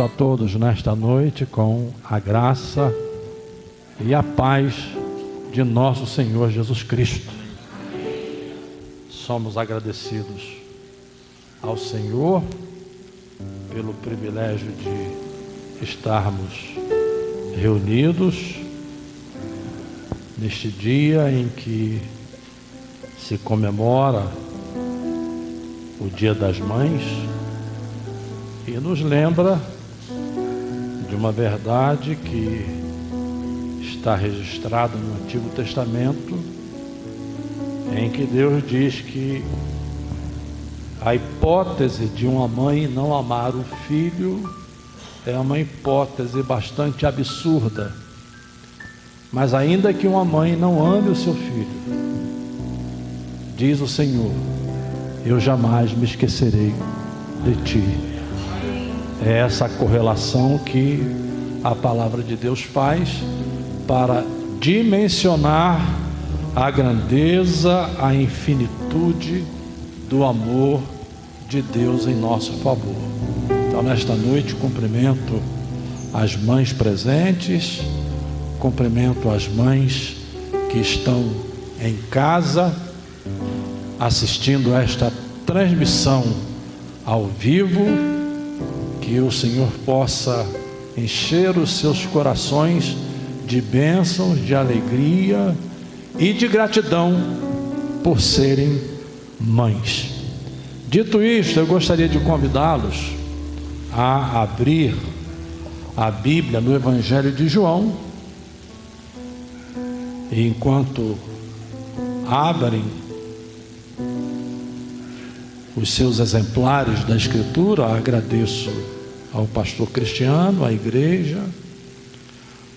cumprimento a todos nesta noite com a graça e a paz de nosso Senhor Jesus Cristo. Somos agradecidos ao Senhor pelo privilégio de estarmos reunidos neste dia em que se comemora o Dia das Mães e nos lembra de uma verdade que está registrada no Antigo Testamento, em que Deus diz que a hipótese de uma mãe não amar o filho é uma hipótese bastante absurda. Mas ainda que uma mãe não ame o seu filho, diz o Senhor, eu jamais me esquecerei de ti. É essa correlação que a palavra de Deus faz para dimensionar a grandeza, a infinitude do amor de Deus em nosso favor. Então, nesta noite, cumprimento as mães presentes, cumprimento as mães que estão em casa, assistindo a esta transmissão ao vivo, que o Senhor possa encher os seus corações de bênçãos, de alegria e de gratidão por serem mães. Dito isto, eu gostaria de convidá-los a abrir a Bíblia no Evangelho de João. E enquanto abrem os seus exemplares da Escritura, agradeço ao pastor Cristiano, à igreja,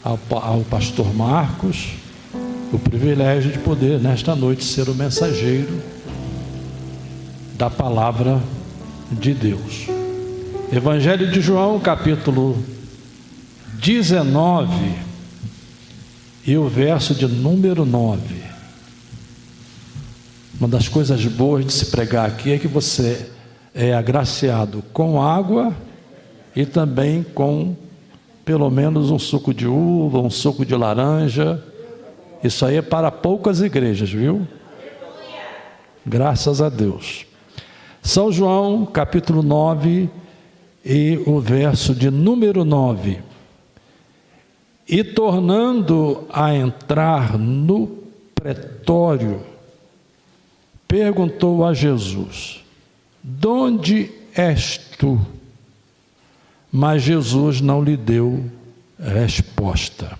ao pastor Marcos, o privilégio de poder nesta noite ser o mensageiro da palavra de Deus. Evangelho de João, capítulo 19 e o verso de número 9. Uma das coisas boas de se pregar aqui é que você é agraciado com água e também com pelo menos um suco de uva, um suco de laranja. Isso aí é para poucas igrejas, viu? Graças a Deus. São João, capítulo 9 e o verso de número 9. E tornando a entrar no pretório, perguntou a Jesus: donde és tu? Mas Jesus não lhe deu resposta.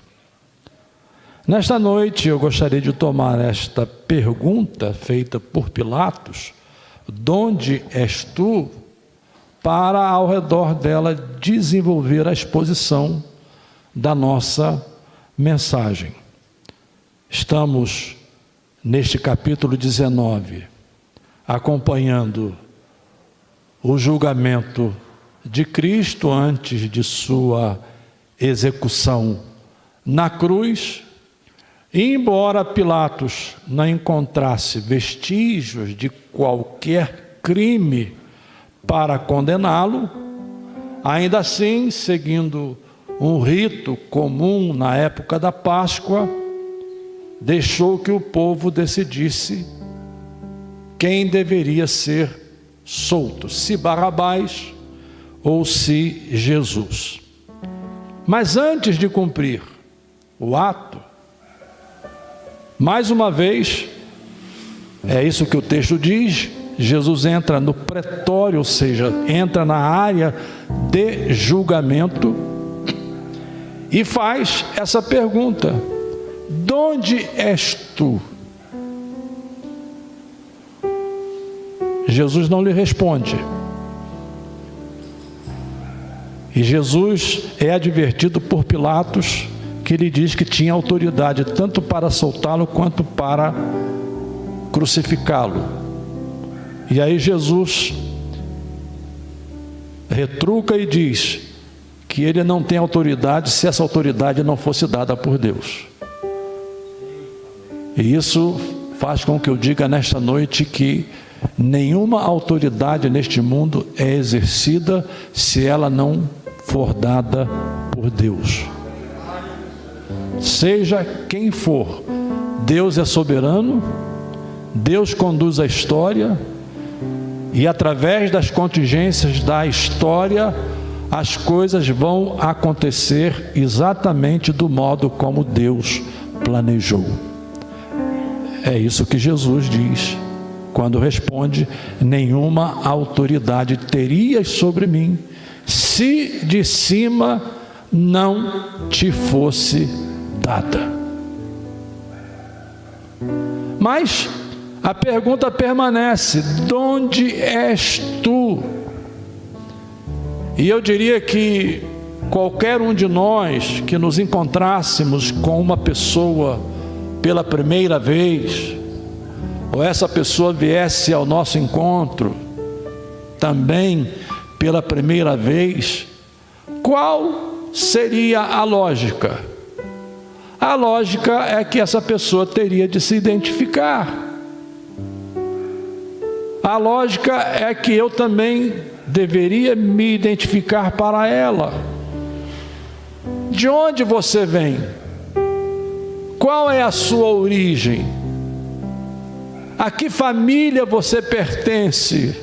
Nesta noite eu gostaria de tomar esta pergunta feita por Pilatos, donde és tu, para ao redor dela desenvolver a exposição da nossa mensagem. Estamos neste capítulo 19, acompanhando o julgamento de Cristo antes de sua execução na cruz. E embora Pilatos não encontrasse vestígios de qualquer crime para condená-lo, ainda assim, seguindo um rito comum na época da Páscoa, deixou que o povo decidisse quem deveria ser solto, se Barrabás ou se Jesus. Mas antes de cumprir o ato, mais uma vez, é isso que o texto diz, Jesus entra no pretório, ou seja, entra na área de julgamento e faz essa pergunta: donde és tu? Jesus não lhe responde. E Jesus é advertido por Pilatos, que lhe diz que tinha autoridade tanto para soltá-lo quanto para crucificá-lo. E aí Jesus retruca e diz que ele não tem autoridade se essa autoridade não fosse dada por Deus. E isso faz com que eu diga nesta noite que nenhuma autoridade neste mundo é exercida se ela não for dada por Deus. Seja quem for, Deus é soberano, Deus conduz a história, e através das contingências da história, as coisas vão acontecer exatamente do modo como Deus planejou. É isso que Jesus diz quando responde: nenhuma autoridade terias sobre mim, se de cima não te fosse dada. Mas a pergunta permanece: de onde és tu? E eu diria que qualquer um de nós que nos encontrássemos com uma pessoa pela primeira vez, ou essa pessoa viesse ao nosso encontro também pela primeira vez, qual seria a lógica? A lógica é que essa pessoa teria de se identificar. A lógica é que eu também deveria me identificar para ela. De onde você vem? Qual é a sua origem? A que família você pertence?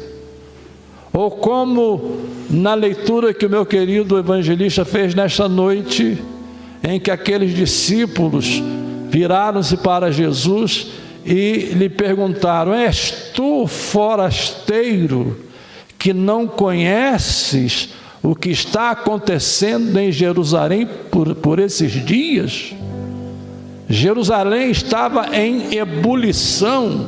Ou como na leitura que o meu querido evangelista fez nesta noite, em que aqueles discípulos viraram-se para Jesus e lhe perguntaram: és tu forasteiro que não conheces o que está acontecendo em Jerusalém por esses dias? Jerusalém estava em ebulição,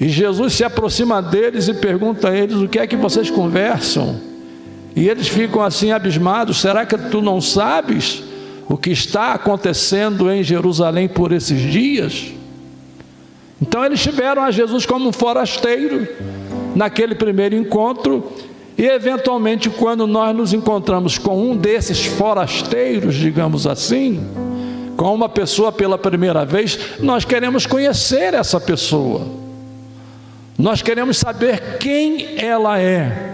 e Jesus se aproxima deles e pergunta a eles: o que é que vocês conversam? E eles ficam assim abismados: será que tu não sabes o que está acontecendo em Jerusalém por esses dias? Então eles tiveram a Jesus como um forasteiro naquele primeiro encontro, e eventualmente quando nós nos encontramos com um desses forasteiros, digamos assim, com uma pessoa pela primeira vez, nós queremos conhecer essa pessoa, nós queremos saber quem ela é.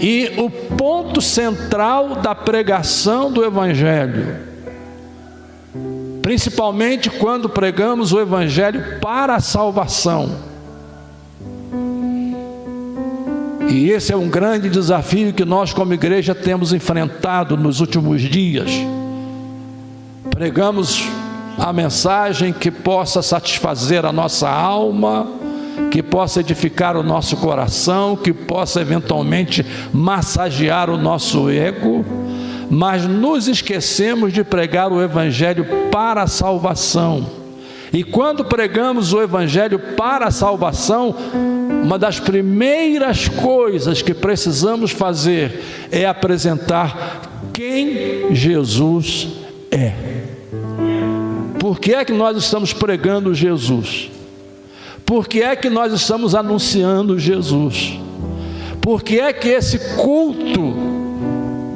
E o ponto central da pregação do Evangelho, principalmente quando pregamos o Evangelho para a salvação, e esse é um grande desafio que nós como igreja temos enfrentado nos últimos dias. Pregamos a mensagem que possa satisfazer a nossa alma, que possa edificar o nosso coração, que possa eventualmente massagear o nosso ego, mas nos esquecemos de pregar o Evangelho para a salvação. E quando pregamos o Evangelho para a salvação, uma das primeiras coisas que precisamos fazer é apresentar quem Jesus é. Por que é que nós estamos pregando Jesus? Por que é que nós estamos anunciando Jesus? Por que é que esse culto,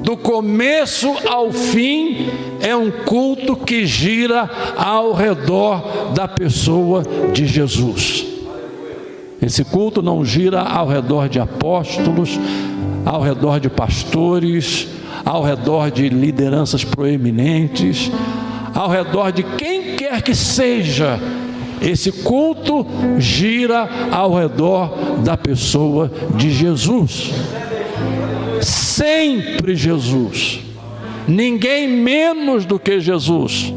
do começo ao fim, é um culto que gira ao redor da pessoa de Jesus? Esse culto não gira ao redor de apóstolos, ao redor de pastores, ao redor de lideranças proeminentes, ao redor de quem quer que seja. Esse culto gira ao redor da pessoa de Jesus. Sempre Jesus. Ninguém menos do que Jesus.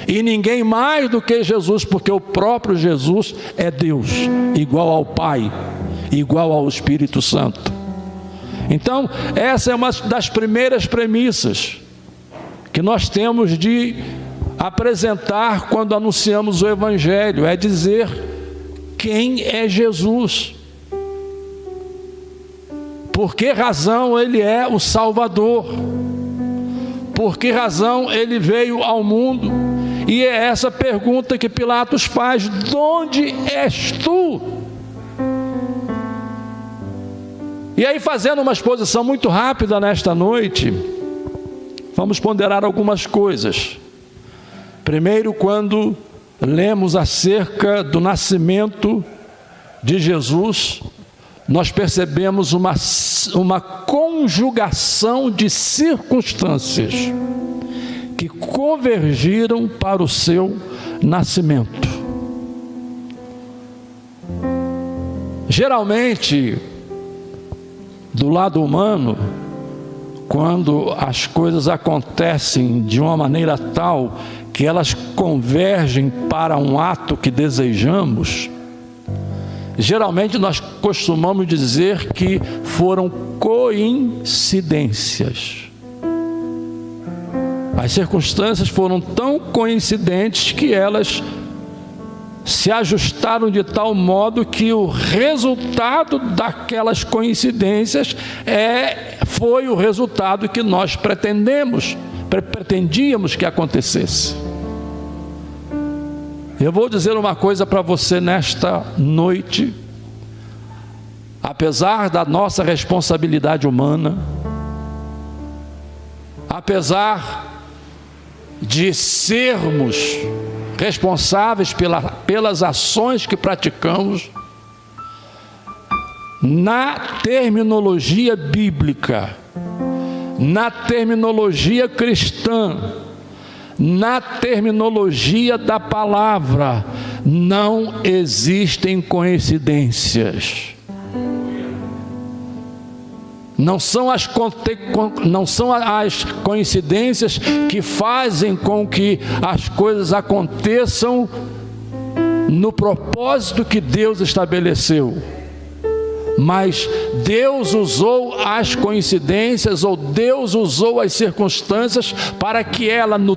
E ninguém mais do que Jesus, porque o próprio Jesus é Deus, igual ao Pai, igual ao Espírito Santo. Então, essa é uma das primeiras premissas que nós temos de apresentar quando anunciamos o Evangelho, é dizer quem é Jesus. Por que razão Ele é o Salvador? Por que razão Ele veio ao mundo? E é essa pergunta que Pilatos faz: de onde és tu? E aí, fazendo uma exposição muito rápida nesta noite, vamos ponderar algumas coisas. Primeiro, quando lemos acerca do nascimento de Jesus, nós percebemos uma conjugação de circunstâncias que convergiram para o seu nascimento. Geralmente, do lado humano, quando as coisas acontecem de uma maneira tal que elas convergem para um ato que desejamos, geralmente nós costumamos dizer que foram coincidências. As circunstâncias foram tão coincidentes que elas se ajustaram de tal modo que o resultado daquelas coincidências foi o resultado que nós pretendíamos que acontecesse. Eu vou dizer uma coisa para você nesta noite. Apesar da nossa responsabilidade humana, apesar de sermos responsáveis pelas ações que praticamos, na terminologia bíblica, na terminologia cristã, na terminologia da palavra, não existem coincidências. Não são as coincidências que fazem com que as coisas aconteçam no propósito que Deus estabeleceu. Mas Deus usou as coincidências, ou Deus usou as circunstâncias para que elas no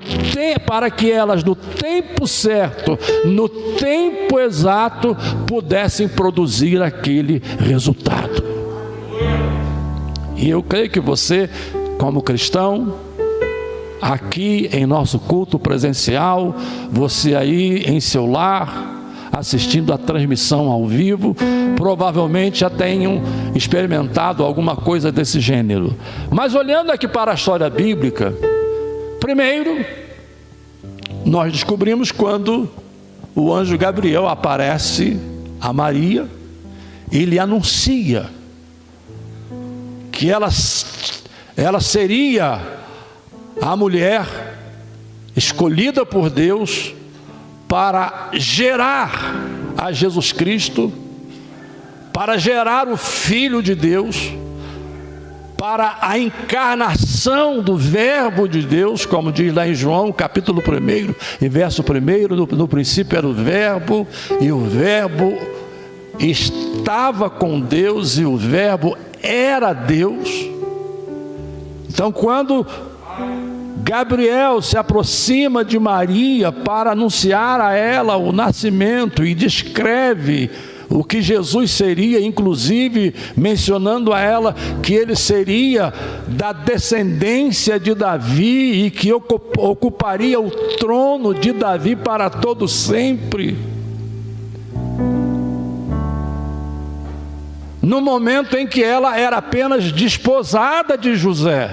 tempo certo, no tempo exato, pudessem produzir aquele resultado. E eu creio que você, como cristão, aqui em nosso culto presencial, você aí em seu lar, assistindo a transmissão ao vivo, provavelmente já tenham experimentado alguma coisa desse gênero. Mas olhando aqui para a história bíblica, primeiro, nós descobrimos quando o anjo Gabriel aparece a Maria e lhe anuncia que ela seria a mulher escolhida por Deus para gerar a Jesus Cristo, para gerar o Filho de Deus, para a encarnação do Verbo de Deus, como diz lá em João, capítulo 1 e verso 1, no princípio era o Verbo, e o Verbo estava com Deus, e o Verbo era Deus. Então, quando Gabriel se aproxima de Maria para anunciar a ela o nascimento e descreve o que Jesus seria, inclusive mencionando a ela que ele seria da descendência de Davi e que ocuparia o trono de Davi para todo sempre. No momento em que ela era apenas desposada de José.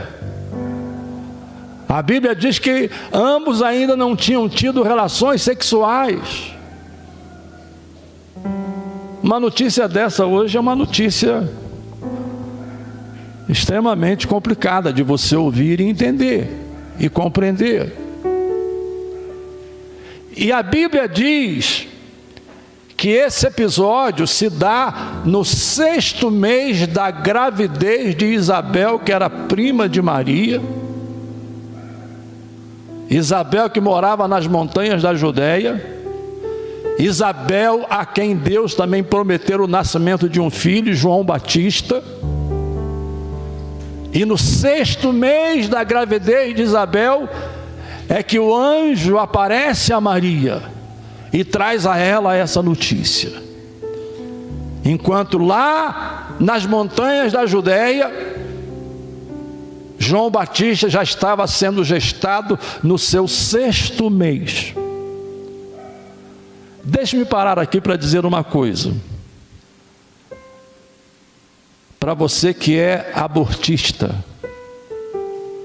A Bíblia diz que ambos ainda não tinham tido relações sexuais. Uma notícia dessa hoje é uma notícia extremamente complicada de você ouvir e entender e compreender. E a Bíblia diz que esse episódio se dá no 6º mês da gravidez de Isabel, que era prima de Maria. Isabel, que morava nas montanhas da Judéia. Isabel, a quem Deus também prometeu o nascimento de um filho, João Batista. E no 6º mês da gravidez de Isabel é que o anjo aparece a Maria e traz a ela essa notícia. Enquanto lá nas montanhas da Judéia, João Batista já estava sendo gestado no seu 6º mês. Deixe-me parar aqui para dizer uma coisa. Para você que é abortista,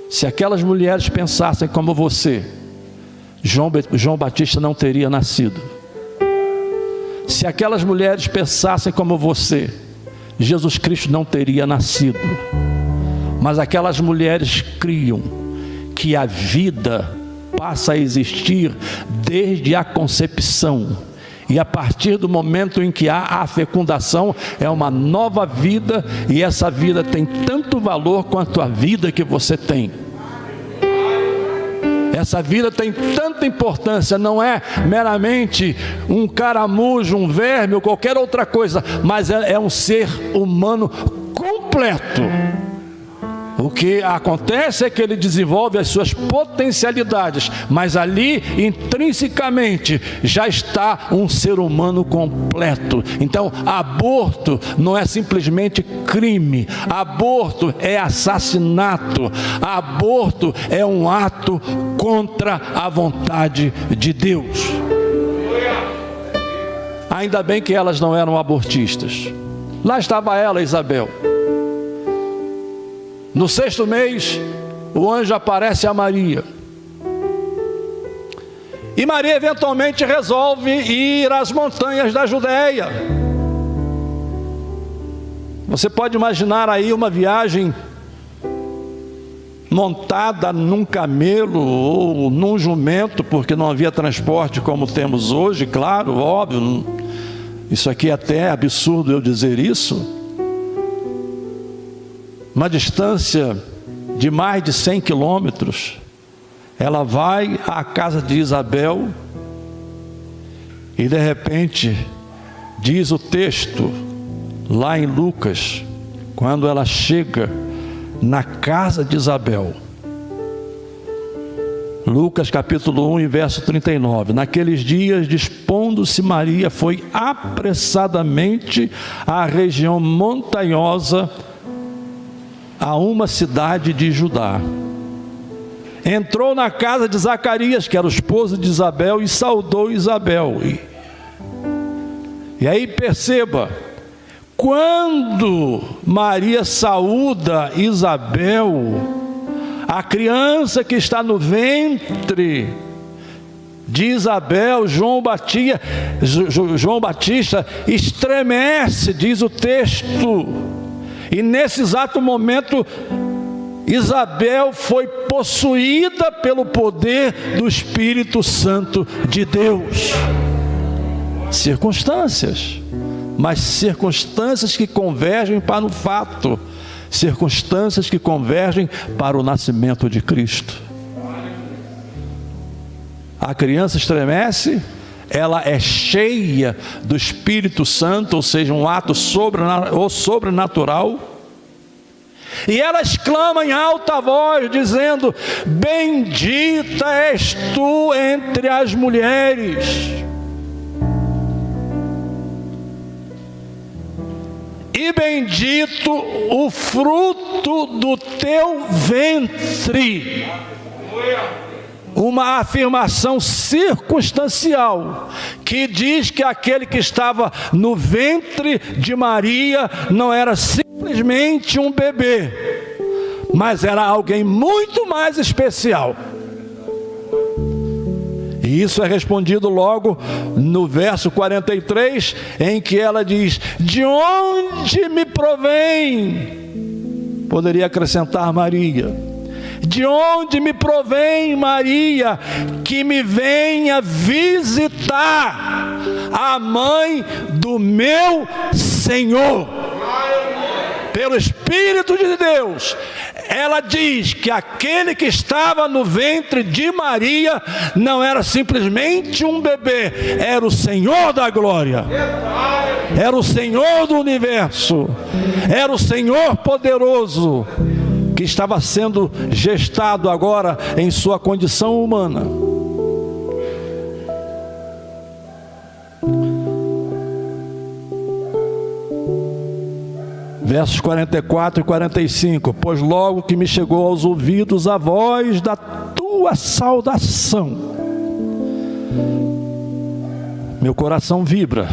se aquelas mulheres pensassem como você, João Batista não teria nascido. Se aquelas mulheres pensassem como você, Jesus Cristo não teria nascido. Mas aquelas mulheres criam que a vida passa a existir desde a concepção. E a partir do momento em que há a fecundação, é uma nova vida, e essa vida tem tanto valor quanto a vida que você tem. Essa vida tem tanta importância, não é meramente um caramujo, um verme ou qualquer outra coisa, mas é um ser humano completo. O que acontece é que ele desenvolve as suas potencialidades, mas ali, intrinsecamente, já está um ser humano completo. Então, aborto não é simplesmente crime, aborto é assassinato, aborto é um ato contra a vontade de Deus. Ainda bem que elas não eram abortistas. Lá estava ela, Isabel. No 6º mês, o anjo aparece a Maria. E Maria eventualmente resolve ir às montanhas da Judéia. Você pode imaginar aí uma viagem montada num camelo ou num jumento, porque não havia transporte como temos hoje, claro, óbvio. Isso aqui é até absurdo eu dizer isso. Uma distância de mais de 100 quilômetros, ela vai à casa de Isabel e de repente, diz o texto lá em Lucas, quando ela chega na casa de Isabel, Lucas capítulo 1 e verso 39, naqueles dias, dispondo-se Maria, foi apressadamente à região montanhosa, a uma cidade de Judá. Entrou na casa de Zacarias, que era o esposo de Isabel, e saudou Isabel. E aí perceba, quando Maria saúda Isabel, a criança que está no ventre de Isabel, João Batista, estremece, diz o texto. E nesse exato momento, Isabel foi possuída pelo poder do Espírito Santo de Deus. Circunstâncias, mas circunstâncias que convergem para o fato, circunstâncias que convergem para o nascimento de Cristo. A criança estremece, ela é cheia do Espírito Santo, ou seja, um ato sobrenatural, e ela exclama em alta voz, dizendo: bendita és tu entre as mulheres, e bendito o fruto do teu ventre. Uma afirmação circunstancial, que diz que aquele que estava no ventre de Maria não era simplesmente um bebê, mas era alguém muito mais especial. E isso é respondido logo no verso 43, em que ela diz: de onde me provém? Poderia acrescentar Maria. De onde me provém, Maria, que me venha visitar a mãe do meu Senhor? Pelo Espírito de Deus, ela diz que aquele que estava no ventre de Maria não era simplesmente um bebê, era o Senhor da glória, era o Senhor do universo, era o Senhor poderoso, que estava sendo gestado agora em sua condição humana. Versos 44 e 45: pois logo que me chegou aos ouvidos a voz da tua saudação, meu coração vibra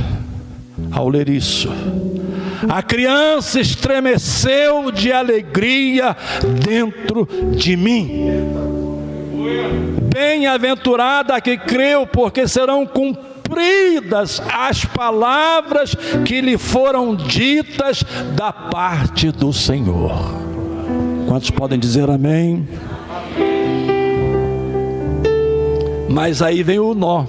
ao ler isso. A criança estremeceu de alegria dentro de mim. Bem-aventurada a que creu, porque serão cumpridas cumpridas as palavras que lhe foram ditas da parte do Senhor. Quantos podem dizer amém? Mas aí vem o nó.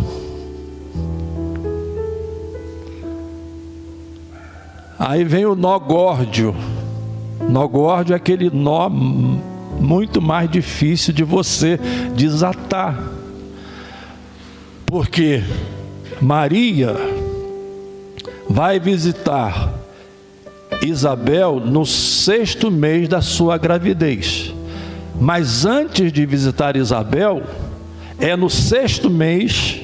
Aí vem o nó górdio. Nó górdio é aquele nó muito mais difícil de você desatar. Porque Maria vai visitar Isabel no 6º mês da sua gravidez. Mas antes de visitar Isabel, é no 6º mês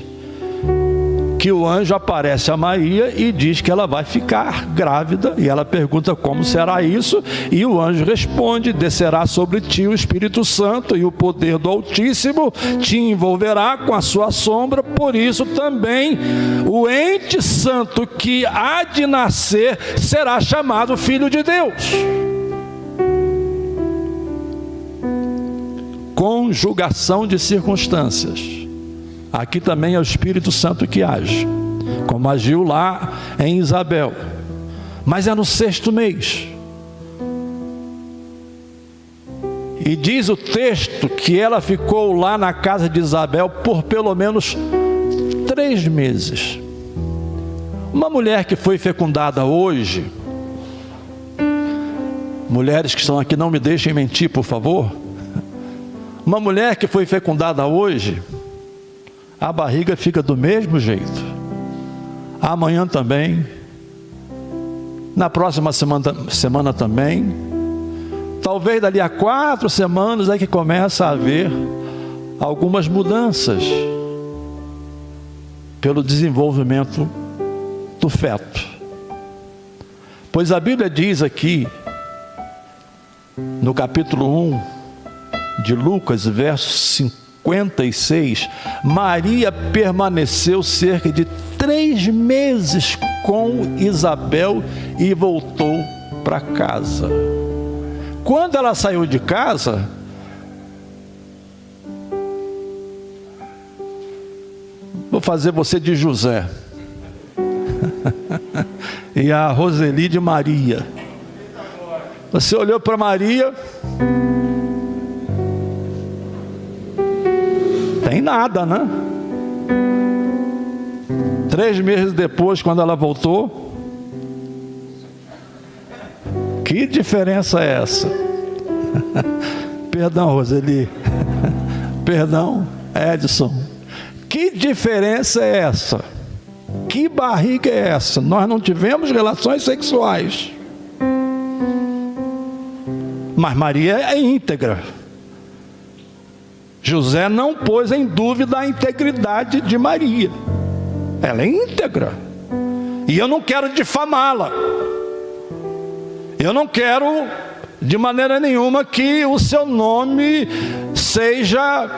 que o anjo aparece a Maria e diz que ela vai ficar grávida, e ela pergunta como será isso, e o anjo responde: descerá sobre ti o Espírito Santo, e o poder do Altíssimo te envolverá com a sua sombra, por isso também o ente santo que há de nascer será chamado Filho de Deus. Conjugação de circunstâncias. Aqui também é o Espírito Santo que age, como agiu lá em Isabel. Mas é no 6º mês. E diz o texto que ela ficou lá na casa de Isabel por pelo menos 3 meses. Uma mulher que foi fecundada hoje, mulheres que estão aqui, não me deixem mentir, por favor. Uma mulher que foi fecundada hoje, a barriga fica do mesmo jeito. Amanhã também. Na próxima semana também. Talvez dali a 4 semanas é que começa a haver algumas mudanças pelo desenvolvimento do feto. Pois a Bíblia diz aqui, no capítulo 1 de Lucas, verso 56, Maria permaneceu cerca de 3 meses com Isabel e voltou para casa. Quando ela saiu de casa, vou fazer você de José e a Roseli de Maria. Você olhou para Maria, tem nada, né? 3 meses depois, quando ela voltou, que diferença é essa? Perdão, Roseli. Perdão, Edson. Que diferença é essa? Que barriga é essa? Nós não tivemos relações sexuais. Mas Maria é íntegra. José não pôs em dúvida a integridade de Maria. Ela é íntegra. E eu não quero difamá-la. Eu não quero, de maneira nenhuma, que o seu nome seja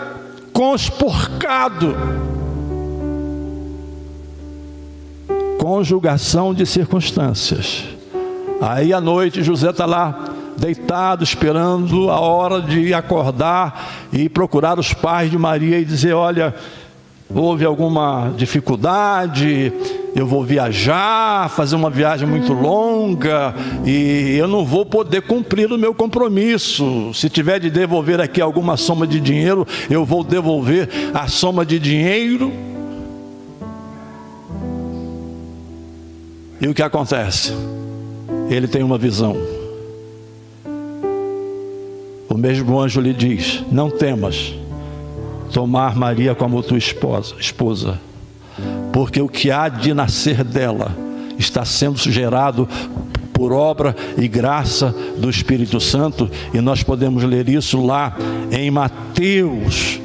conspurcado. Conjugação de circunstâncias. Aí à noite José está lá deitado, esperando a hora de acordar e procurar os pais de Maria e dizer: olha, houve alguma dificuldade, eu vou viajar, fazer uma viagem muito longa, e eu não vou poder cumprir o meu compromisso. Se tiver de devolver aqui alguma soma de dinheiro, eu vou devolver a soma de dinheiro. E o que acontece? Ele tem uma visão. O mesmo anjo lhe diz: não temas tomar Maria como tua esposa, porque o que há de nascer dela está sendo gerado por obra e graça do Espírito Santo. E nós podemos ler isso lá em Mateus.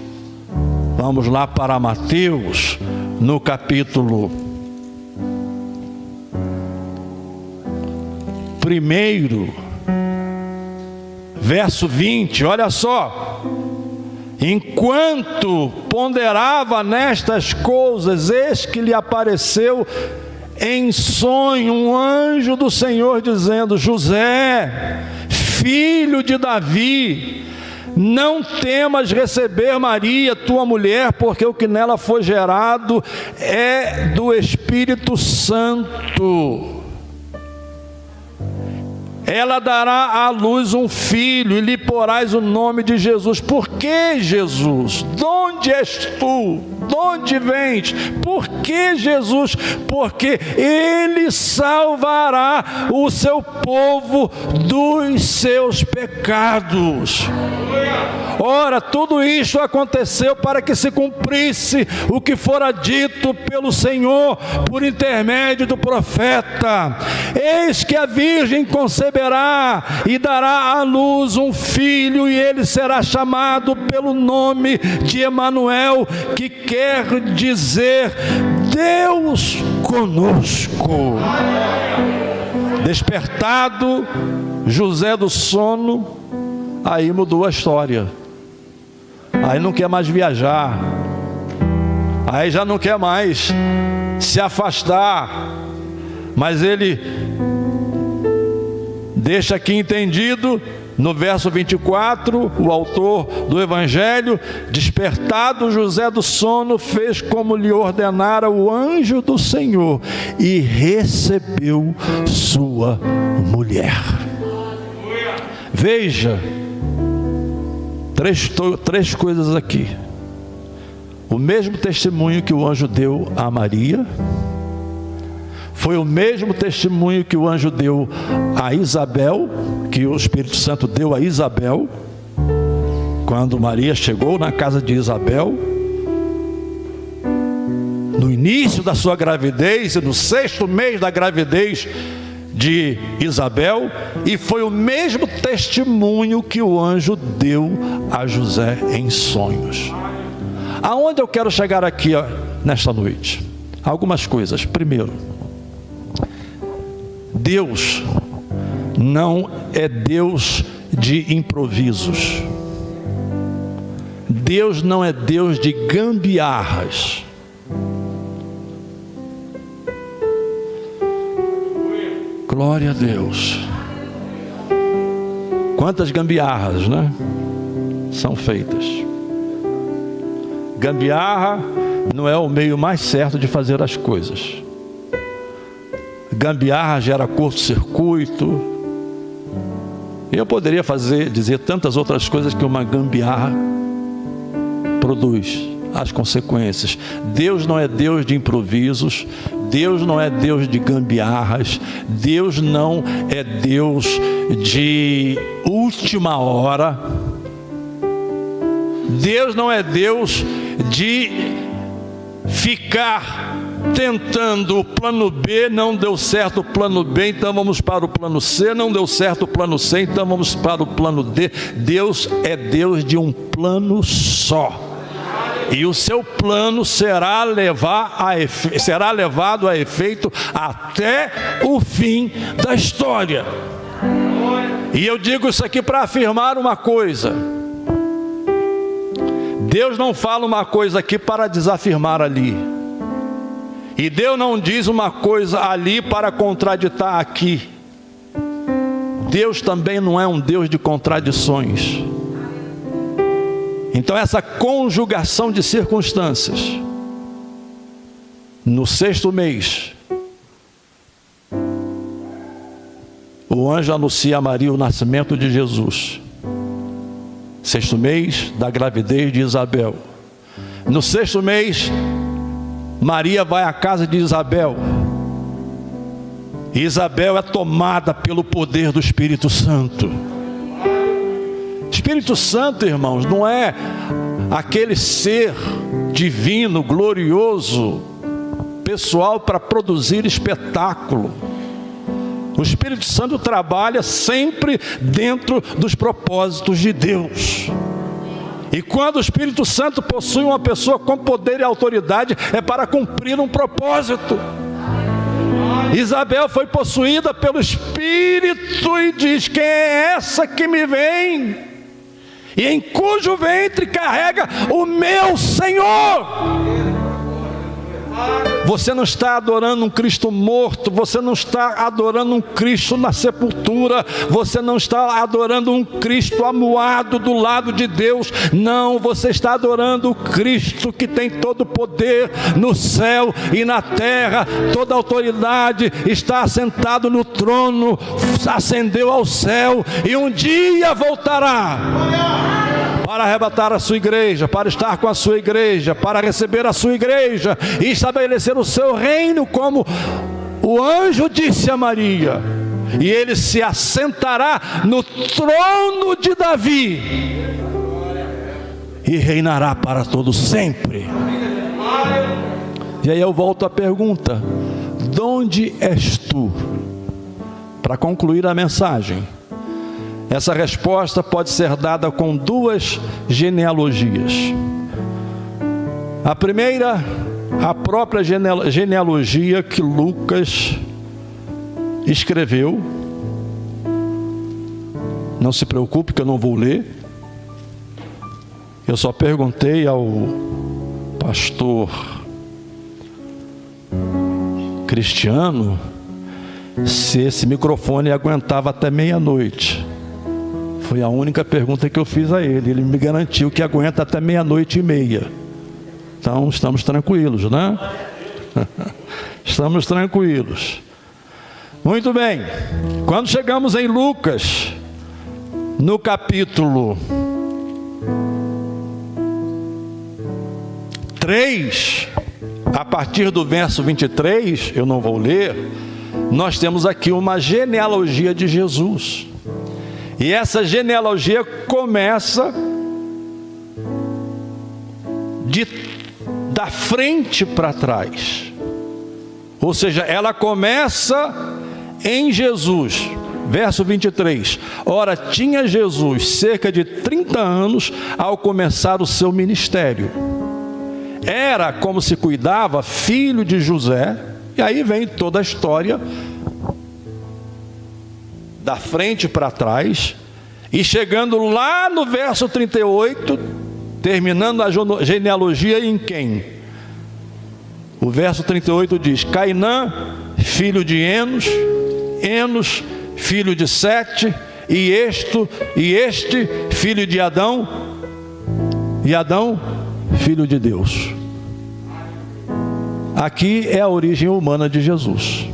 Vamos lá para Mateus, no capítulo 1, verso 20, olha só. Enquanto ponderava nestas coisas, eis que lhe apareceu em sonho um anjo do Senhor, dizendo: José, filho de Davi, não temas receber Maria, tua mulher, porque o que nela foi gerado é do Espírito Santo. Ela dará à luz um filho e lhe porás o nome de Jesus. Por que Jesus? De onde és tu? De onde vens? Por que Jesus? Porque Ele salvará o seu povo dos seus pecados. Ora, tudo isto aconteceu para que se cumprisse o que fora dito pelo Senhor por intermédio do profeta. Eis que a virgem conceberá e dará à luz um filho, e ele será chamado pelo nome de Emanuel, que quer dizer Deus conosco. Despertado José do sono, aí mudou a história. Aí não quer mais viajar, aí já não quer mais se afastar, mas ele deixa aqui entendido, no verso 24, o autor do Evangelho: despertado José do sono, fez como lhe ordenara o anjo do Senhor e recebeu sua mulher. Veja, três coisas aqui. O mesmo testemunho que o anjo deu a Maria, foi o mesmo testemunho que o anjo deu a Isabel, que o Espírito Santo deu a Isabel, quando Maria chegou na casa de Isabel, no início da sua gravidez, e no 6º mês da gravidez de Isabel, e foi o mesmo testemunho que o anjo deu a José em sonhos. Aonde eu quero chegar aqui nesta noite? Algumas coisas. Primeiro, Deus não é Deus de improvisos. Deus não é Deus de gambiarras. Glória a Deus. Quantas gambiarras, né? São feitas. Gambiarra não é o meio mais certo de fazer as coisas. Gambiarra gera curto-circuito. E eu poderia dizer tantas outras coisas que uma gambiarra produz, as consequências. Deus não é Deus de improvisos. Deus não é Deus de gambiarras. Deus não é Deus de última hora. Deus não é Deus de ficar tentando o plano B, não deu certo o plano B, então vamos para o plano C, não deu certo o plano C, então vamos para o plano D. Deus é Deus de um plano só. E o seu plano será levado a efeito até o fim da história. E eu digo isso aqui para afirmar uma coisa: Deus não fala uma coisa aqui para desafirmar ali, e Deus não diz uma coisa ali para contraditar aqui. Deus também não é um Deus de contradições. Então essa conjugação de circunstâncias, no 6º mês, o anjo anuncia a Maria o nascimento de Jesus. 6º mês da gravidez de Isabel. No 6º mês, Maria vai à casa de Isabel. E Isabel é tomada pelo poder do Espírito Santo. Espírito Santo, irmãos, não é aquele ser divino, glorioso, pessoal para produzir espetáculo. O Espírito Santo trabalha sempre dentro dos propósitos de Deus. E quando o Espírito Santo possui uma pessoa com poder e autoridade, é para cumprir um propósito. Isabel foi possuída pelo Espírito e diz: quem é essa que me vem? E em cujo ventre carrega o meu Senhor. Você não está adorando um Cristo morto, você não está adorando um Cristo na sepultura, você não está adorando um Cristo amuado do lado de Deus. Não, você está adorando o Cristo que tem todo o poder no céu e na terra, toda a autoridade, está assentado no trono, ascendeu ao céu e um dia voltará para arrebatar a sua igreja, para estar com a sua igreja, para receber a sua igreja e estabelecer o seu reino, como o anjo disse a Maria. E ele se assentará no trono de Davi e reinará para todo sempre. E aí eu volto à pergunta: de onde és tu? Para concluir a mensagem, essa resposta pode ser dada com duas genealogias. A primeira, a própria genealogia que Lucas escreveu. Não se preocupe que eu não vou ler. Eu só perguntei ao pastor Cristiano se esse microfone aguentava até meia-noite. Foi a única pergunta que eu fiz a ele. Ele me garantiu que aguenta até 00:30. Então estamos tranquilos, né? Estamos tranquilos. Muito bem. Quando chegamos em Lucas, no capítulo 3, a partir do verso 23, eu não vou ler, nós temos aqui uma genealogia de Jesus. E essa genealogia começa da frente para trás. Ou seja, ela começa em Jesus. Verso 23. Ora, tinha Jesus cerca de 30 anos ao começar o seu ministério. Era, como se cuidava, filho de José. E aí vem toda a história da frente para trás, e chegando lá no verso 38, terminando a genealogia em quem? O verso 38 diz: Cainã, filho de Enos, Enos, filho de Sete, e este, filho de Adão, e Adão, filho de Deus. Aqui é a origem humana de Jesus.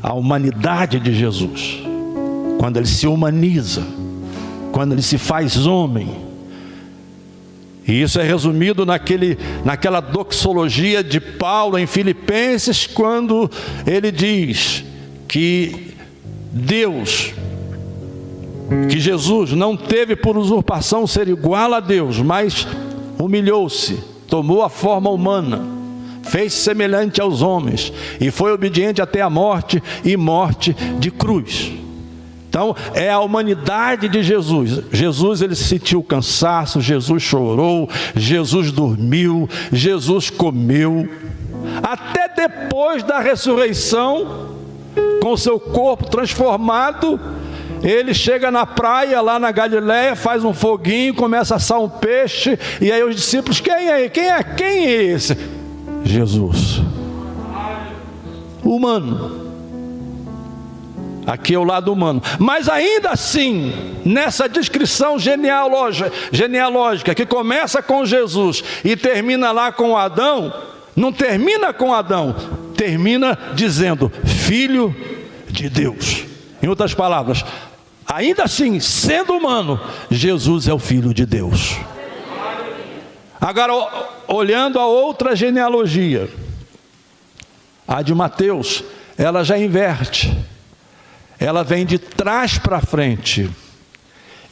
A humanidade de Jesus, quando ele se humaniza, quando ele se faz homem. E isso é resumido naquela doxologia de Paulo em Filipenses, quando ele diz que Jesus não teve por usurpação ser igual a Deus, mas humilhou-se, tomou a forma humana, fez-se semelhante aos homens e foi obediente até a morte, e morte de cruz. Então é a humanidade de Jesus. Jesus, ele sentiu cansaço, Jesus chorou, Jesus dormiu, Jesus comeu, até depois da ressurreição, com seu corpo transformado, ele chega na praia lá na Galileia, faz um foguinho, começa a assar um peixe, e aí os discípulos: quem é esse? Jesus, humano. Aqui é o lado humano. Mas ainda assim, nessa descrição genealógica que começa com Jesus e termina lá com Adão, não termina com Adão, termina dizendo filho de Deus. Em outras palavras, ainda assim, sendo humano, Jesus é o filho de Deus. Agora, olhando a outra genealogia, a de Mateus, ela já inverte. Ela vem de trás para frente.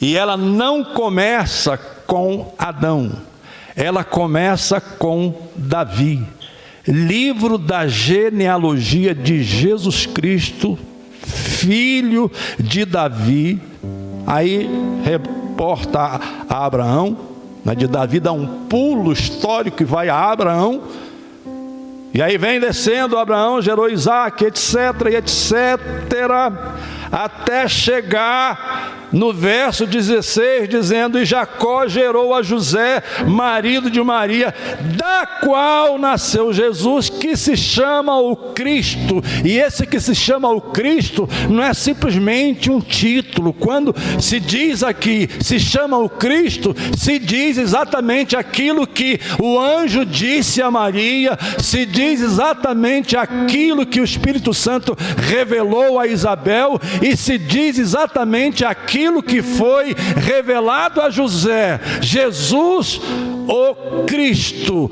E ela não começa com Adão. Ela começa com Davi. Livro da genealogia de Jesus Cristo, filho de Davi. Aí reporta a Abraão, né? De Davi dá um pulo histórico e vai a Abraão. E aí vem descendo Abraão, gerou Isaac, etc, etc. até chegar no verso 16, dizendo: e Jacó gerou a José, marido de Maria, da qual nasceu Jesus, que se chama o Cristo. E esse que se chama o Cristo não é simplesmente um título. Quando se diz aqui, se chama o Cristo, se diz exatamente aquilo que o anjo disse a Maria, se diz exatamente aquilo que o Espírito Santo revelou a Isabel, e se diz exatamente aquilo que foi revelado a José: Jesus o Cristo,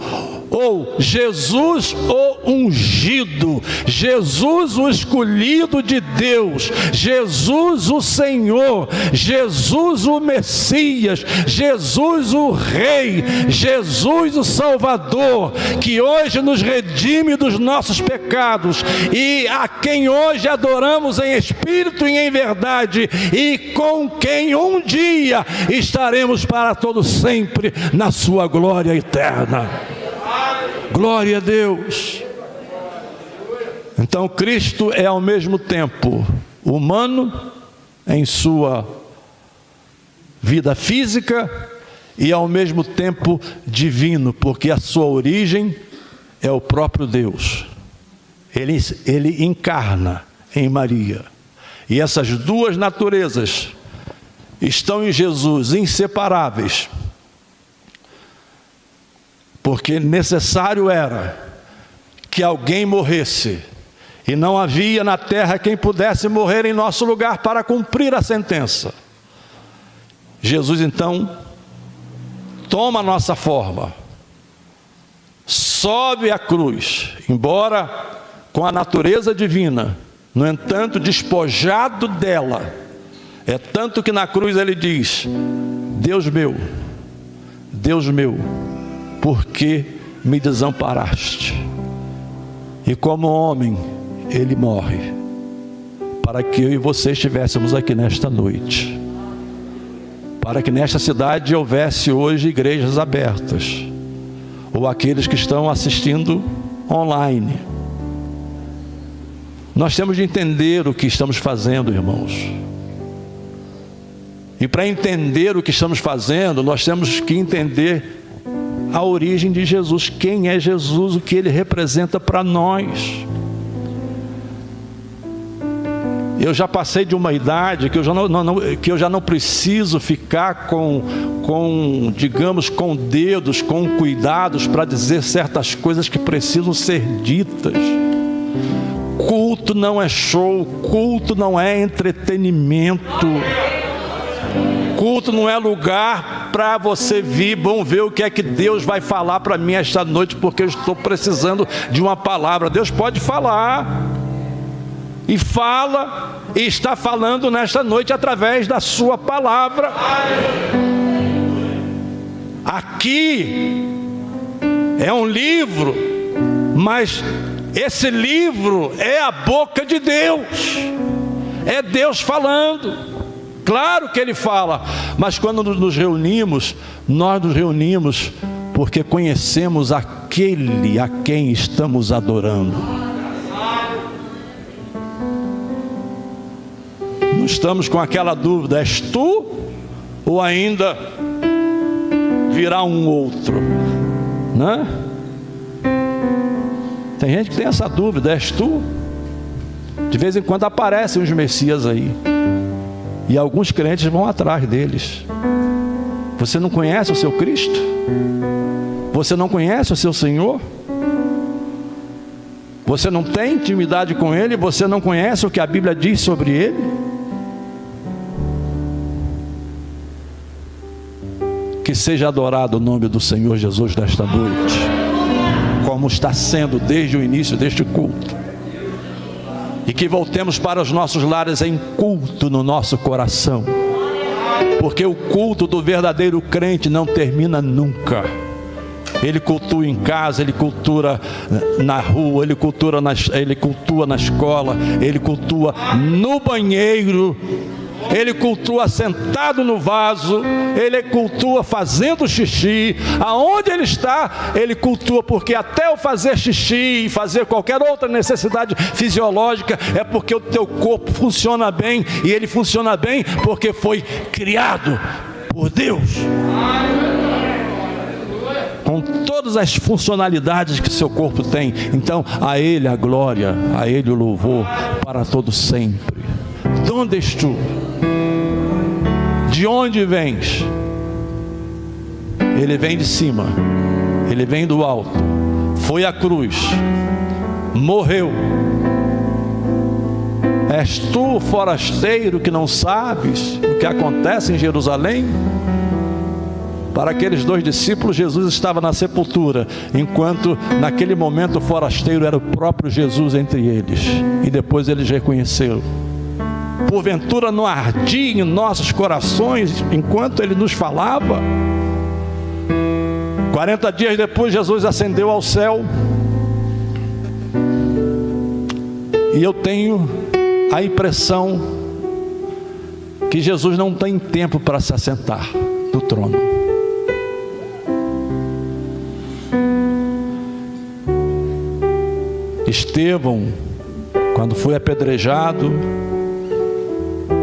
ou Jesus o ungido, Jesus o escolhido de Deus, Jesus o Senhor, Jesus o Messias, Jesus o Rei, Jesus o Salvador, que hoje nos redime dos nossos pecados, e a quem hoje adoramos em espírito e em verdade, e com quem um dia estaremos para todo sempre na sua glória eterna. Glória a Deus. Então Cristo é ao mesmo tempo humano em sua vida física e ao mesmo tempo divino, porque a sua origem é o próprio Deus. Ele encarna em Maria, e essas duas naturezas estão em Jesus, inseparáveis, porque necessário era que alguém morresse, e não havia na terra quem pudesse morrer em nosso lugar para cumprir a sentença. Jesus então toma a nossa forma, sobe a cruz, embora com a natureza divina, no entanto despojado dela. É tanto que na cruz ele diz: Deus meu, por que me desamparaste? E como homem, ele morre, para que eu e você estivéssemos aqui nesta noite, para que nesta cidade houvesse hoje igrejas abertas, ou aqueles que estão assistindo online. Nós temos de entender o que estamos fazendo, irmãos. E para entender o que estamos fazendo, nós temos que entender a origem de Jesus, quem é Jesus, o que ele representa para nós. Eu já passei de uma idade que eu já não preciso ficar digamos, com dedos, com cuidados para dizer certas coisas que precisam ser ditas. Culto não é show, culto não é entretenimento, culto não é lugar para você vir, vamos ver o que é que Deus vai falar para mim esta noite, porque eu estou precisando de uma palavra. Deus pode falar, e fala, e está falando nesta noite através da sua palavra. Aqui é um livro, mas esse livro é a boca de Deus, é Deus falando. Claro que ele fala, mas quando nos reunimos, nós nos reunimos porque conhecemos aquele a quem estamos adorando. Não estamos com aquela dúvida: és tu ou ainda virá um outro, né? Tem gente que tem essa dúvida: és tu? De vez em quando aparecem os Messias aí, e alguns crentes vão atrás deles. Você não conhece o seu Cristo? Você não conhece o seu Senhor? Você não tem intimidade com Ele? Você não conhece o que a Bíblia diz sobre Ele? Que seja adorado o nome do Senhor Jesus nesta noite, como está sendo desde o início deste culto. E que voltemos para os nossos lares em culto no nosso coração, porque o culto do verdadeiro crente não termina nunca. Ele cultua em casa, ele cultua na rua, ele cultua na escola, ele cultua no banheiro, ele cultua sentado no vaso, ele cultua fazendo xixi. Aonde ele está, ele cultua, porque até o fazer xixi e fazer qualquer outra necessidade fisiológica é porque o teu corpo funciona bem, e ele funciona bem porque foi criado por Deus, com todas as funcionalidades que seu corpo tem. Então a ele a glória, a ele o louvor para todo sempre. De onde és tu? De onde vens? Ele vem de cima, ele vem do alto, foi à cruz, morreu. És tu, forasteiro, que não sabes o que acontece em Jerusalém? Para aqueles 2 discípulos, Jesus estava na sepultura, enquanto naquele momento o forasteiro era o próprio Jesus entre eles. E depois eles reconheceram. Porventura não ardia em nossos corações enquanto ele nos falava? 40 dias depois, Jesus ascendeu ao céu. E eu tenho a impressão que Jesus não tem tempo para se assentar no trono. Estevão, quando foi apedrejado,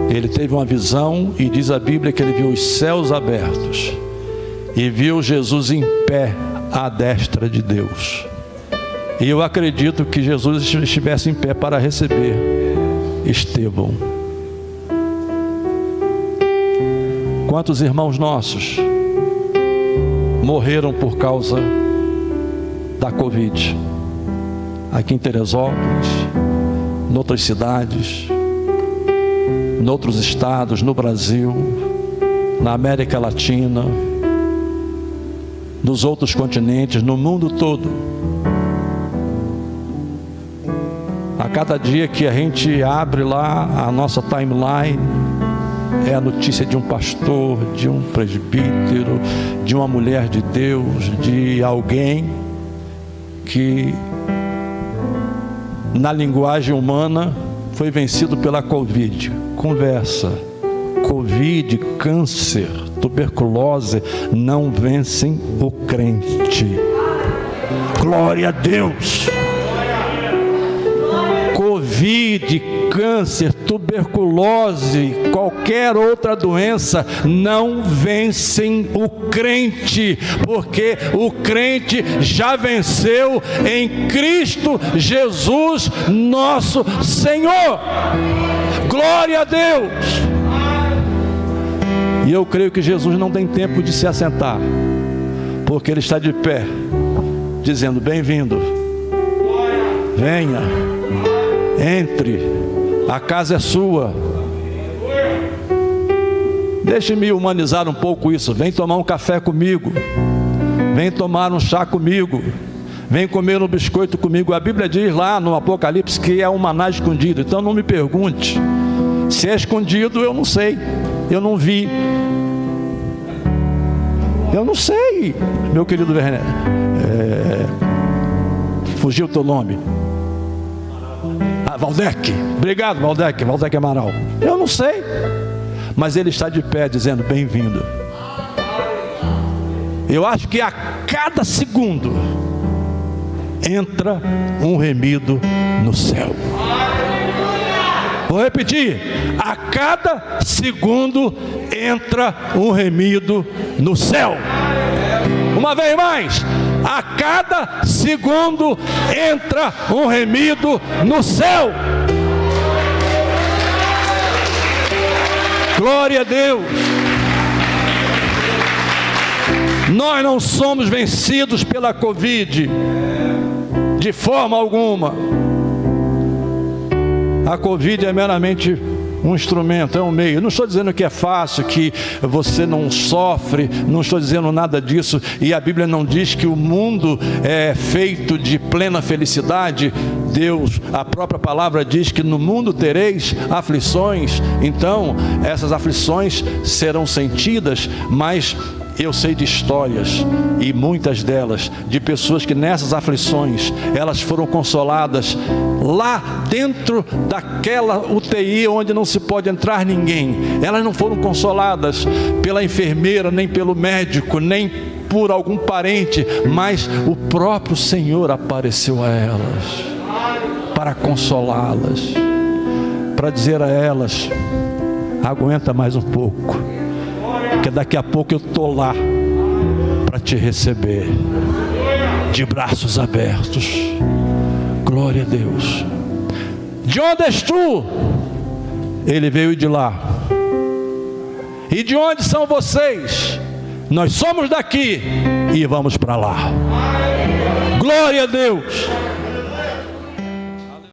ele teve uma visão, e diz a Bíblia que ele viu os céus abertos e viu Jesus em pé à destra de Deus. E eu acredito que Jesus estivesse em pé para receber Estevão. Quantos irmãos nossos morreram por causa da Covid? Aqui em Teresópolis, em outras cidades, em outros estados, no Brasil, na América Latina, nos outros continentes, no mundo todo. A cada dia que a gente abre lá a nossa timeline, é a notícia de um pastor, de um presbítero, de uma mulher de Deus, de alguém que, na linguagem humana, foi vencido pela Covid. Conversa. Covid, câncer, tuberculose não vencem o crente. Glória a Deus. Covid, câncer, tuberculose, qualquer outra doença não vencem o crente, porque o crente já venceu em Cristo Jesus, nosso Senhor. Glória a Deus. E eu creio que Jesus não tem tempo de se assentar, porque Ele está de pé, dizendo: bem-vindo, venha, entre, a casa é sua. Deixe-me humanizar um pouco isso. Vem tomar um café comigo, vem tomar um chá comigo, vem comer um biscoito comigo. A Bíblia diz lá no Apocalipse que é um maná escondido. Então não me pergunte se é escondido. Eu não sei, eu não vi, eu não sei, meu querido Werner. Fugiu o teu nome. Valdec, obrigado Valdec Amaral. Eu não sei, mas ele está de pé dizendo: bem-vindo. Eu acho que a cada segundo entra um remido no céu. Vou repetir: a cada segundo entra um remido no céu. Uma vez mais: a cada segundo entra um remido no céu. Glória a Deus. Nós não somos vencidos pela Covid de forma alguma. A Covid é meramente um instrumento, é um meio. Eu não estou dizendo que é fácil, que você não sofre, não estou dizendo nada disso. E a Bíblia não diz que o mundo é feito de plena felicidade. Deus, a própria palavra diz que no mundo tereis aflições. Então, essas aflições serão sentidas, mas eu sei de histórias, e muitas delas, de pessoas que nessas aflições, elas foram consoladas lá dentro daquela UTI onde não se pode entrar ninguém. Elas não foram consoladas pela enfermeira, nem pelo médico, nem por algum parente, mas o próprio Senhor apareceu a elas para consolá-las, para dizer a elas: aguenta mais um pouco, que daqui a pouco eu estou lá para te receber de braços abertos. Glória a Deus. De onde és tu? Ele veio de lá. E de onde são vocês? Nós somos daqui e vamos para lá. Glória a Deus.